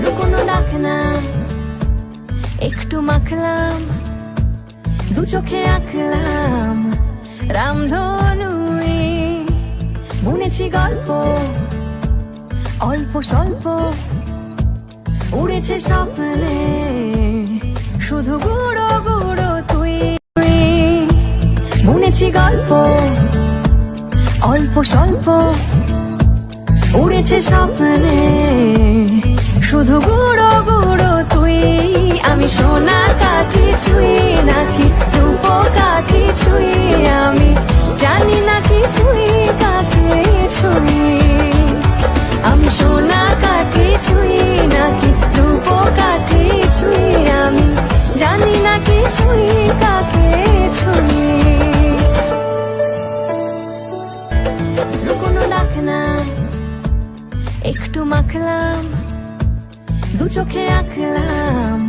লুকোনো রাখলাম, একটু মাখলাম, দু চোখে আঁকলাম রামধনু। বুনেছি গল্প অল্প স্বল্প, উড়েছে স্বপ্নে শুধু গুঁড়ো গুঁড়ো তুই। বুনেছি গল্প অল্প স্বল্প, উড়েছে স্বপ্নে শুধু গুঁড়ো গুঁড়ো তুই। আমি সোনা কাঠি ছুঁই নাকি রূপ কাঠি ছুঁই, আমি জানি না কিছুই কাকে ছুঁই। আমি সোনা কাঠি ছুঁই নাকি রূপ কাঠি ছুঁই, আমি জানি না কিছুই কাকে ছুঁই। লুকোনো রাখলাম, একটু মাখলাম, দু চোখে আঁকলাম